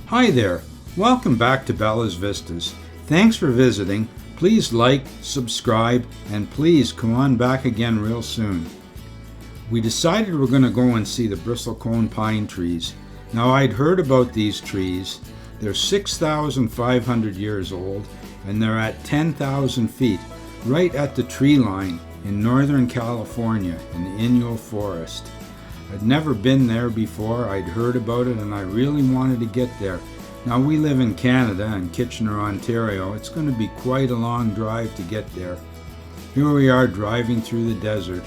Hi there, welcome back to Bella's Vistas. Thanks for visiting. Please like, subscribe, and please come on back again real soon. We decided we're going to go and see the Bristlecone pine trees. Now I'd heard about these trees. They're 6,500 years old and they're at 10,000 feet, right at the tree line in Northern California in the Inyo Forest. I'd never been there before, I'd heard about it and I really wanted to get there. Now we live in Canada, in Kitchener, Ontario. It's going to be quite a long drive to get there. Here we are driving through the desert.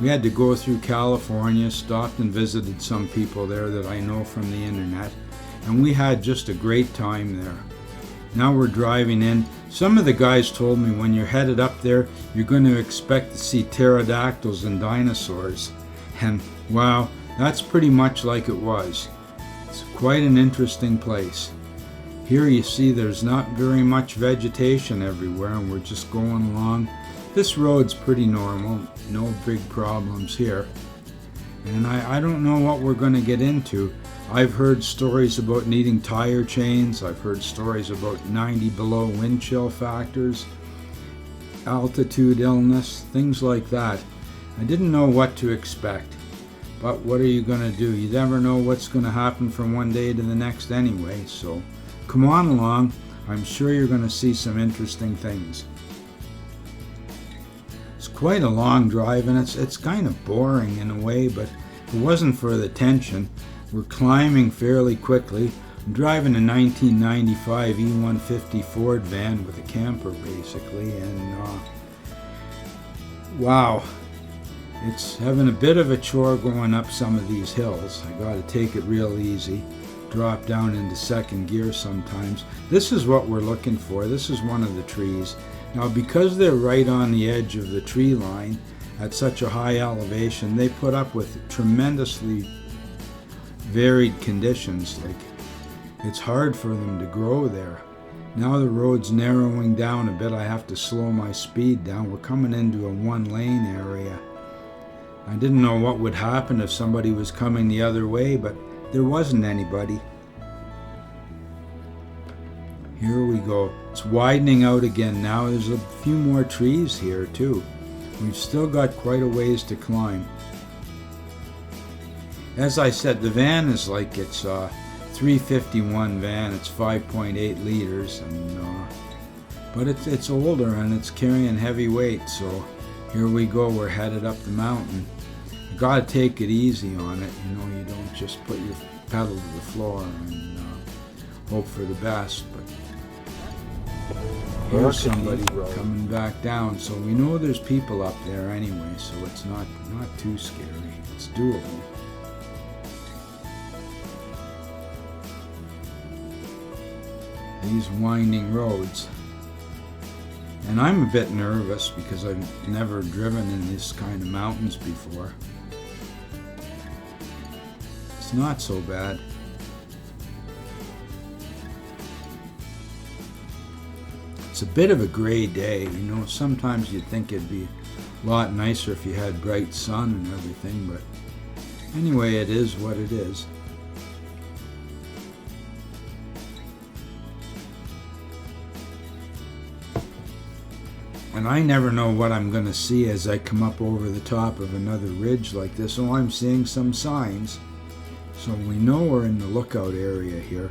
We had to go through California, stopped and visited some people there that I know from the internet, and we had just a great time there. Now we're driving in. Some of the guys told me when you're headed up there, you're going to expect to see pterodactyls and dinosaurs. And wow, that's pretty much like it was. It's quite an interesting place. Here you see there's not very much vegetation everywhere and we're just going along. This road's pretty normal, no big problems here. And I don't know what we're going to get into. I've heard stories about needing tire chains. I've heard stories about 90 below wind chill factors, altitude illness, things like that. I didn't know what to expect, but what are you going to do? You never know what's going to happen from one day to the next anyway, so come on along. I'm sure you're going to see some interesting things. It's quite a long drive and it's kind of boring in a way, but if it wasn't for the tension, we're climbing fairly quickly. I'm driving a 1995 E150 Ford van with a camper basically, and wow. It's having a bit of a chore going up some of these hills. I got to take it real easy, drop down into second gear sometimes. This is what we're looking for. This is one of the trees. Now because they're right on the edge of the tree line at such a high elevation, they put up with tremendously varied conditions. Like, it's hard for them to grow there. Now the road's narrowing down a bit. I have to slow my speed down. We're coming into a one-lane area. I didn't know what would happen if somebody was coming the other way, but there wasn't anybody. Here we go. It's widening out again now. There's a few more trees here too. We've still got quite a ways to climb. As I said, the van is like it's a 351 van. It's 5.8 liters, and but it's older and it's carrying heavy weight. So here we go. We're headed up the mountain. You gotta take it easy on it. You know, you don't just put your pedal to the floor and hope for the best. But here's somebody coming back down. So we know there's people up there anyway. So it's not too scary. It's doable. These winding roads. And I'm a bit nervous because I've never driven in this kind of mountains before. It's not so bad. It's a bit of a gray day, you know. Sometimes you'd think it'd be a lot nicer if you had bright sun and everything, but anyway, it is what it is. And I never know what I'm going to see as I come up over the top of another ridge like this. Oh, I'm seeing some signs. So we know we're in the lookout area here.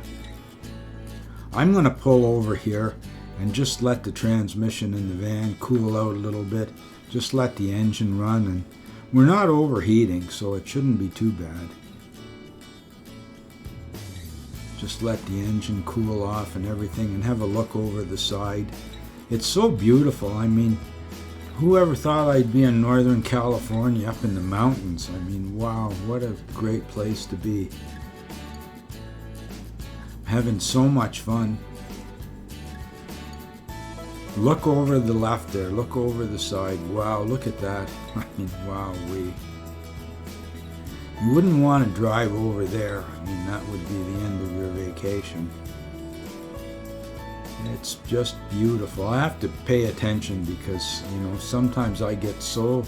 I'm going to pull over here and just let the transmission in the van cool out a little bit. Just let the engine run, and we're not overheating, so it shouldn't be too bad. Just let the engine cool off and everything, and have a look over the side. It's so beautiful. I mean, whoever thought I'd be in Northern California up in the mountains? I mean, wow, what a great place to be. I'm having so much fun. Look over the left there. Look over the side. Wow, look at that. I mean, wow-wee. You wouldn't want to drive over there. I mean, that would be the end of your vacation. It's just beautiful. I have to pay attention because, you know, sometimes I get so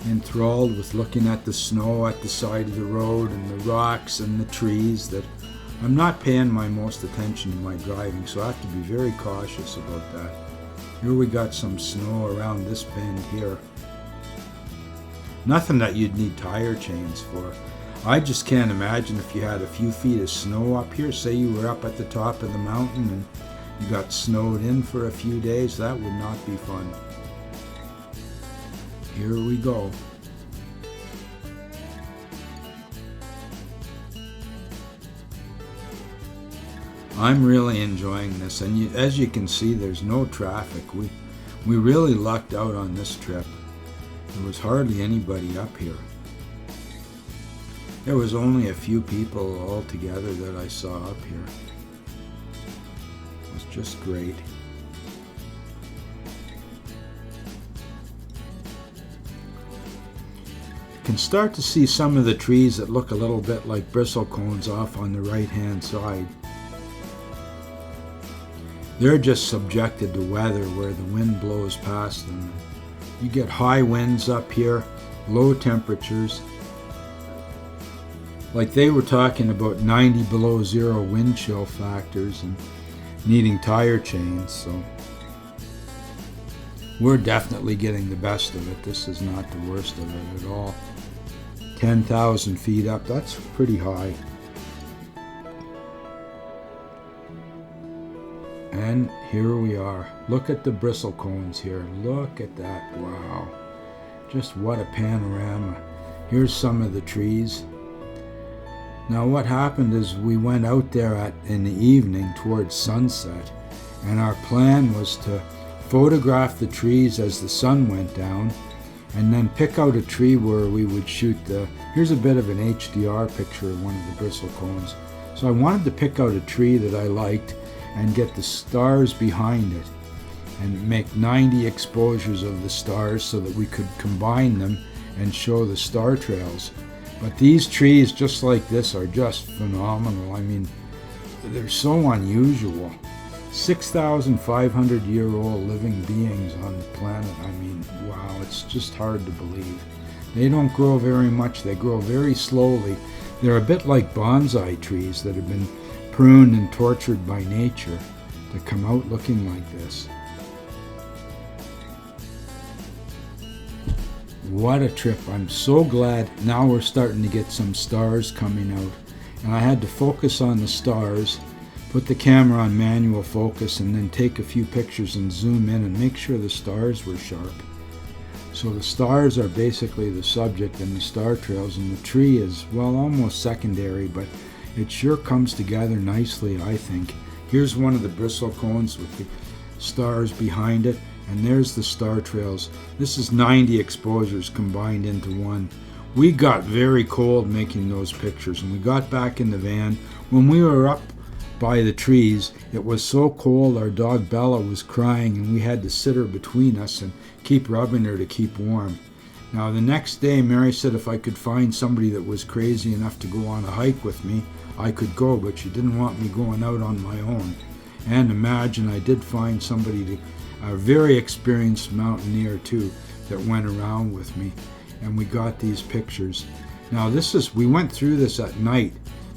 enthralled with looking at the snow at the side of the road and the rocks and the trees that I'm not paying my most attention to my driving, so I have to be very cautious about that. Here we got some snow around this bend here. Nothing that you'd need tire chains for. I just can't imagine if you had a few feet of snow up here, say you were up at the top of the mountain and you got snowed in for a few days, that would not be fun. Here we go. I'm really enjoying this, and as you can see, there's no traffic. We really lucked out on this trip. There was hardly anybody up here. There was only a few people altogether that I saw up here. It was just great. You can start to see some of the trees that look a little bit like bristlecones off on the right-hand side. They're just subjected to weather where the wind blows past them. You get high winds up here, low temperatures. Like they were talking about 90 below zero wind chill factors and needing tire chains, so we're definitely getting the best of it. This is not the worst of it at all. 10,000 feet up, that's pretty high. And here we are. Look at the bristlecones here. Look at that. Wow. Just what a panorama. Here's some of the trees. Now what happened is we went out there in the evening towards sunset, and our plan was to photograph the trees as the sun went down and then pick out a tree where we would shoot here's a bit of an HDR picture of one of the bristlecones. So I wanted to pick out a tree that I liked and get the stars behind it and make 90 exposures of the stars so that we could combine them and show the star trails. But these trees, just like this, are just phenomenal. I mean, they're so unusual. 6,500-year-old living beings on the planet. I mean, wow, it's just hard to believe. They don't grow very much. They grow very slowly. They're a bit like bonsai trees that have been pruned and tortured by nature to come out looking like this. What a trip. I'm so glad now we're starting to get some stars coming out. And I had to focus on the stars, put the camera on manual focus, and then take a few pictures and zoom in and make sure the stars were sharp. So the stars are basically the subject and the star trails, and the tree is, well, almost secondary, but it sure comes together nicely, I think. Here's one of the bristlecones with the stars behind it, and there's the star trails. This is 90 exposures combined into one. We got very cold making those pictures, and we got back in the van. When we were up by the trees, it was so cold our dog Bella was crying, and we had to sit her between us and keep rubbing her to keep warm. Now the next day, Mary said if I could find somebody that was crazy enough to go on a hike with me, I could go, but she didn't want me going out on my own. And imagine, I did find somebody, a very experienced mountaineer too, that went around with me, and we got these pictures. Now we went through this at night.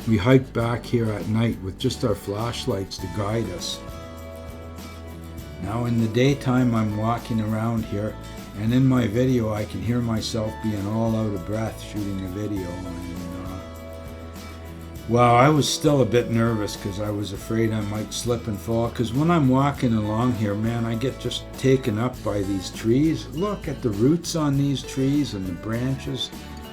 We hiked back here at night with just our flashlights to guide us. Now in the daytime I'm walking around here, and in my video I can hear myself being all out of breath shooting the video. Well, I was still a bit nervous because I was afraid I might slip and fall, because when I'm walking along here, man, I get just taken up by these trees. Look at the roots on these trees and the branches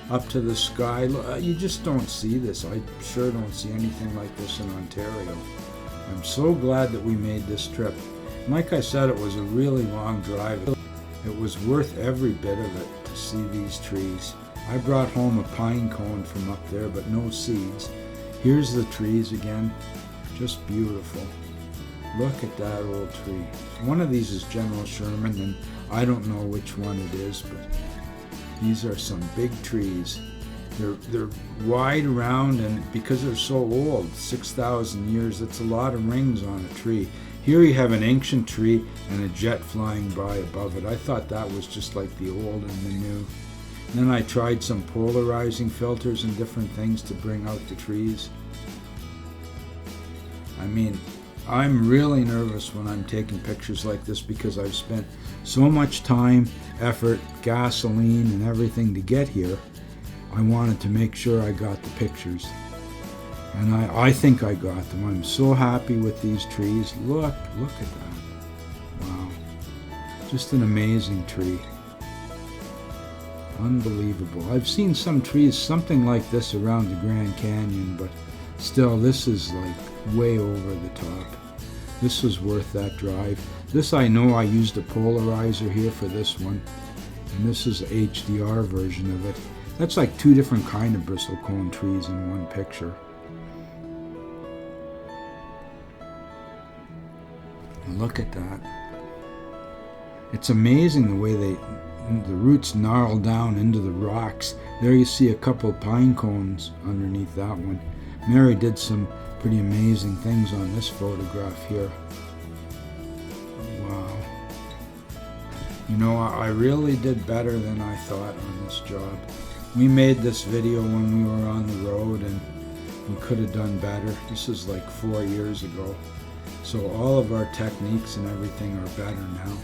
up to the sky. You just don't see this. I sure don't see anything like this in Ontario. I'm so glad that we made this trip. Like I said, it was a really long drive. It was worth every bit of it to see these trees. I brought home a pine cone from up there, but no seeds. Here's the trees again, just beautiful. Look at that old tree. One of these is General Sherman, and I don't know which one it is, but these are some big trees. They're wide around, and because they're so old, 6,000 years, that's a lot of rings on a tree. Here you have an ancient tree and a jet flying by above it. I thought that was just like the old and the new. Then I tried some polarizing filters and different things to bring out the trees. I mean, I'm really nervous when I'm taking pictures like this because I've spent so much time, effort, gasoline, and everything to get here. I wanted to make sure I got the pictures. And I think I got them. I'm so happy with these trees. Look at that. Wow. Just an amazing tree. Unbelievable. I've seen some trees something like this around the Grand Canyon, but still, this is like way over the top. This was worth that drive. This, I know I used a polarizer here for this one, and this is the HDR version of it. That's like two different kind of bristlecone trees in one picture. Look at that. It's amazing the way the roots gnarl down into the rocks. There you see a couple pine cones underneath that one. Mary did some pretty amazing things on this photograph here. Wow. You know, I really did better than I thought on this job. We made this video when we were on the road and we could have done better. This is like 4 years ago. So all of our techniques and everything are better now.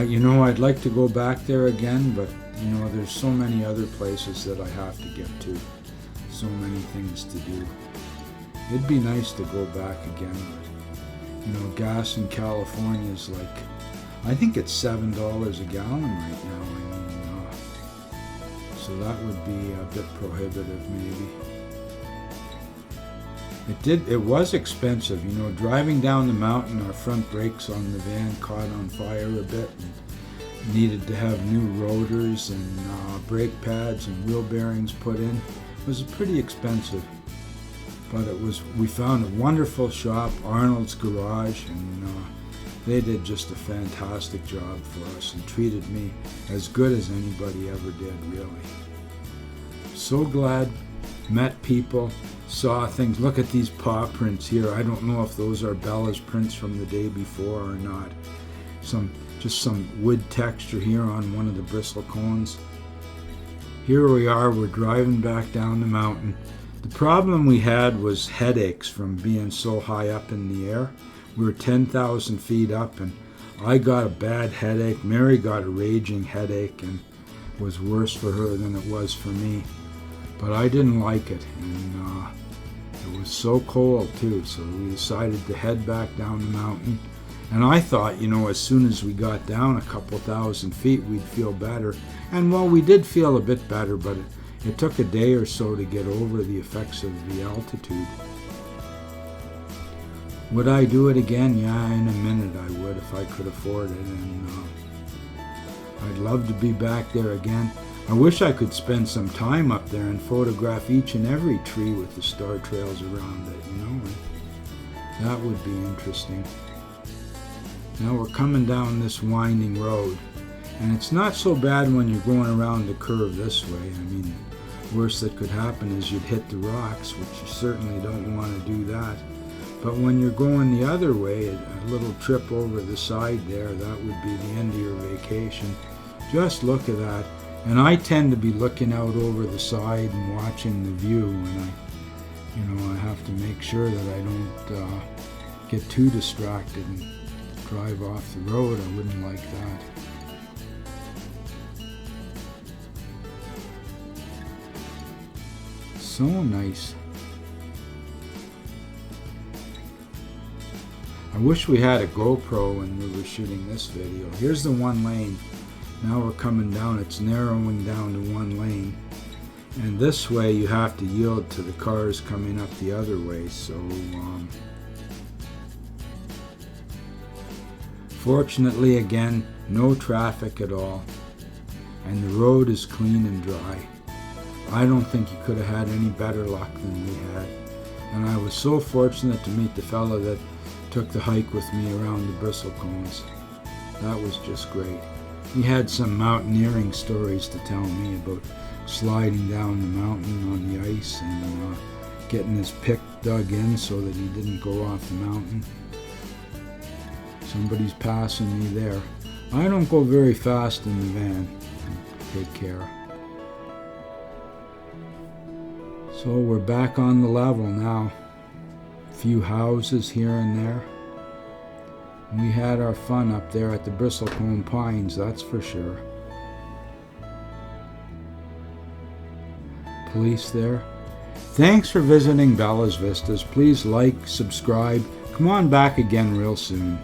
You know, I'd like to go back there again, but you know, there's so many other places that I have to get to. So many things to do. It'd be nice to go back again, but you know, gas in California is like, I think it's $7 a gallon right now. I mean, so that would be a bit prohibitive maybe. It was expensive, you know, driving down the mountain. Our front brakes on the van caught on fire a bit and needed to have new rotors and brake pads and wheel bearings put in. It was pretty expensive, but we found a wonderful shop, Arnold's Garage, and they did just a fantastic job for us and treated me as good as anybody ever did, really. So glad, met people, saw things. Look at these paw prints here. I don't know if those are Bella's prints from the day before or not. Just some wood texture here on one of the bristlecones. Here we are, we're driving back down the mountain. The problem we had was headaches from being so high up in the air. We were 10,000 feet up and I got a bad headache. Mary got a raging headache and it was worse for her than it was for me. But I didn't like it, and it was so cold too, so we decided to head back down the mountain. And I thought, you know, as soon as we got down a couple thousand feet, we'd feel better. And well, we did feel a bit better, but it took a day or so to get over the effects of the altitude. Would I do it again? Yeah, in a minute I would if I could afford it, and I'd love to be back there again. I wish I could spend some time up there and photograph each and every tree with the star trails around it, you know. That would be interesting. Now we're coming down this winding road, and it's not so bad when you're going around the curve this way. I mean, worst that could happen is you'd hit the rocks, which you certainly don't want to do that. But when you're going the other way, a little trip over the side there, that would be the end of your vacation. Just look at that. And I tend to be looking out over the side and watching the view, and I have to make sure that I don't get too distracted and drive off the road. I wouldn't like that. So nice. I wish we had a GoPro when we were shooting this video. Here's the one lane. Now we're coming down, it's narrowing down to one lane. And this way you have to yield to the cars coming up the other way. So fortunately, again, no traffic at all. And the road is clean and dry. I don't think you could have had any better luck than we had. And I was so fortunate to meet the fella that took the hike with me around the bristlecones. That was just great. He had some mountaineering stories to tell me about sliding down the mountain on the ice and getting his pick dug in so that he didn't go off the mountain. Somebody's passing me there. I don't go very fast in the van. Take care. So we're back on the level now. few houses here and there. We had our fun up there at the Bristlecone Pines, that's for sure. Police there. Thanks for visiting Bella's Vistas. Please like, subscribe. Come on back again real soon.